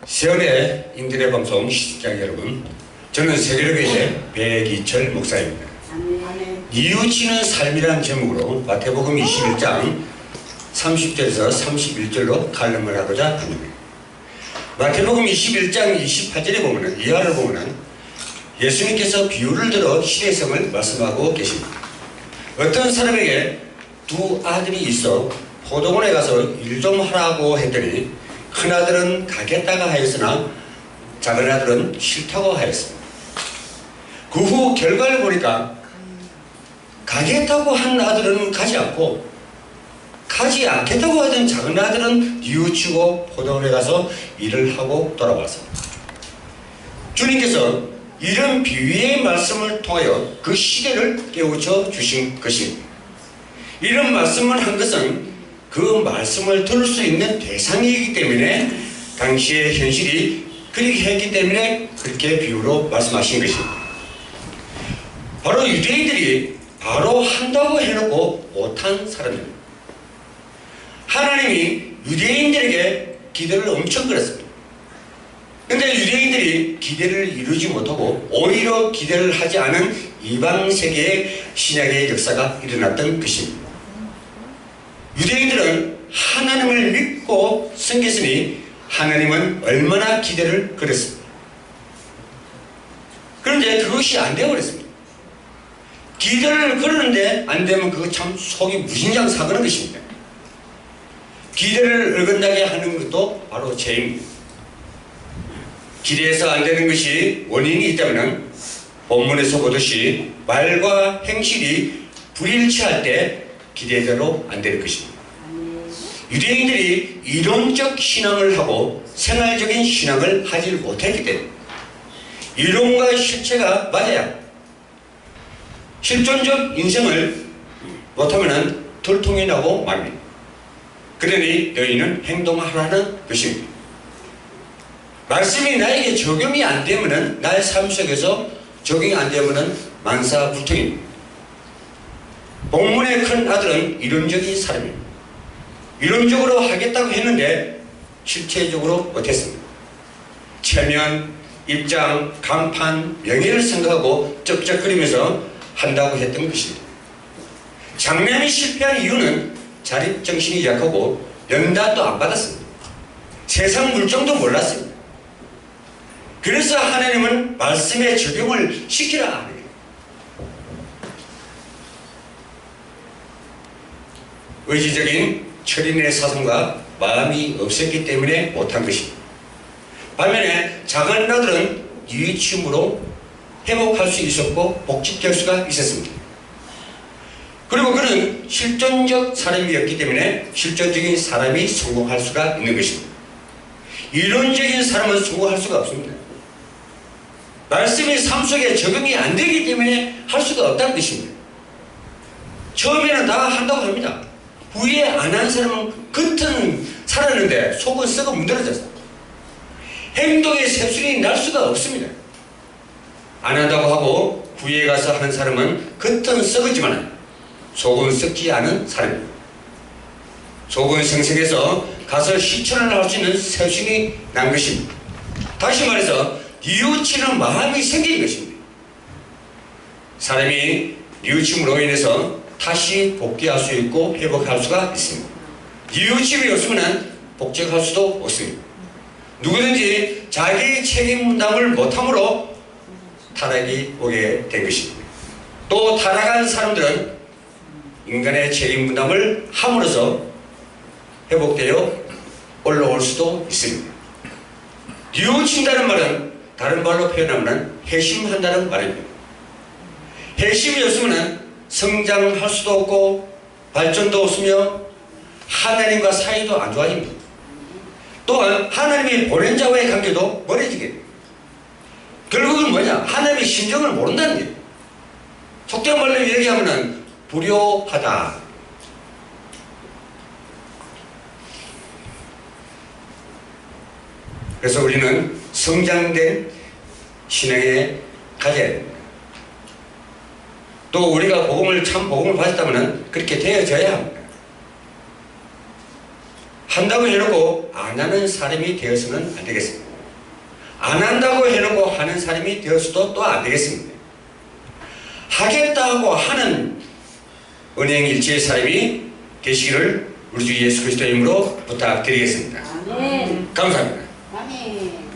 세월의 인터넷 방송 시청자 여러분, 저는 세계로교회 백이철 목사입니다. 뉘우치는 삶이라는 제목으로 마태복음 21장 30절에서 31절로 칼럼을 하고자 합니다. 마태복음 21장 28절에 보면은, 이하를 보면은 예수님께서 비유를 들어 시대성을 말씀하고 계십니다. 어떤 사람에게 두 아들이 있어 포도원에 가서 일 좀 하라고 했더니 큰아들은 가겠다가 하였으나 작은 아들은 싫다고 하였습니다. 그 후 결과를 보니까 가겠다고 한 아들은 가지 않고 가지 않겠다고 하던 작은 아들은 뉘우치고 포도원에 가서 일을 하고 돌아왔습니다. 주님께서 이런 비유의 말씀을 통하여 그 시대를 깨우쳐 주신 것입니다. 이런 말씀을 한 것은 그 말씀을 들을 수 있는 대상이기 때문에 당시의 현실이 그렇게 했기 때문에 그렇게 비유로 말씀하신 것입니다. 바로 유대인들이 바로 한다고 해놓고 못한 사람입니다. 하나님이 유대인들에게 기대를 엄청 걸었습니다. 근데 유대인들이 기대를 이루지 못하고 오히려 기대를 하지 않은 이방 세계의 신약의 역사가 일어났던 것입니다. 유대인들은 하나님을 믿고 섬겼으니 하나님은 얼마나 기대를 걸었습니다. 그런데 그것이 안 되어버렸습니다. 기대를 걸었는데 안 되면 그거 참 속이 무진장 상하는 것입니다. 기대를 어긋나게 하는 것도 바로 죄입니다. 기대해서 안 되는 것이 원인이 있다면 본문에서 보듯이 말과 행실이 불일치할 때 기대대로 안 되는 것입니다. 유대인들이 이론적 신앙을 하고 생활적인 신앙을 하지 못했기 때문에 이론과 실체가 맞아야 실존적 인생을 못하면 돌통이 나고 맙니다. 그러니 너희는 행동하라는 것입니다. 말씀이 나에게 적용이 안 되면 나의 삶 속에서 적용이 안 되면 만사불통입니다. 본문의 큰 아들은 이론적인 사람입니다. 이론적으로 하겠다고 했는데 실체적으로 못했습니다. 체면, 입장, 간판, 명예를 생각하고 쩍쩍거리면서 한다고 했던 것입니다. 장남이 실패한 이유는 자립정신이 약하고 연단도 안 받았습니다. 세상 물정도 몰랐습니다. 그래서 하나님은 말씀의 적용을 시키라 하는 의지적인 철인의 사상과 마음이 없었기 때문에 못한 것입니다. 반면에 작은 아들은 뉘우침으로 회복할 수 있었고 복직될 수가 있었습니다. 그리고 그는 실존적 사람이었기 때문에 실존적인 사람이 성공할 수가 있는 것입니다. 이론적인 사람은 성공할 수가 없습니다. 말씀이 삶 속에 적용이 안 되기 때문에 할 수가 없다는 것입니다. 처음에는 다 한다고 합니다. 후에 안 한 사람은 겉은 살았는데 속은 썩어 문드러졌어. 행동의 새술이 날 수가 없습니다. 안 한다고 하고 후에 가서 하는 사람은 겉은 썩었지만 속은 썩지 않은 사람입니다. 속은 생생해서 가서 실천을 할 수 있는 새순이 난 것입니다. 다시 말해서 뉘우치는 마음이 생긴 것입니다. 사람이 뉘우침으로 인해서 다시 복귀할 수 있고 회복할 수가 있습니다. 뉘우침이 없으면 복직할 수도 없습니다. 누구든지 자기 책임 분담을 못함으로 타락이 오게 된 것입니다. 또 타락한 사람들은 인간의 책임 분담을 함으로써 회복되어 올라올 수도 있습니다. 뉘우친다는 말은 다른 말로 표현하면 회심한다는 말입니다. 회심이 없으면 성장할 수도 없고 발전도 없으며 하나님과 사이도 안 좋아집니다. 또한 하나님이 보낸 자와의 관계도 멀어지게 됩니다. 결국은 뭐냐? 하나님의 심정을 모른다는 거예요. 속된 말로 얘기하면 불효하다. 그래서 우리는 성장된 신앙에 가져야 됩니다. 또 우리가 참 복음을 받았다면 그렇게 되어져야 합니다. 한다고 해놓고 안 하는 사람이 되어서는 안 되겠습니다. 안 한다고 해놓고 하는 사람이 되어서도 또 안 되겠습니다. 하겠다고 하는 은행일체의 사람이 되시기를 우리 주 예수 그리스도의 이름으로 부탁드리겠습니다. 아멘. 감사합니다. 아멘.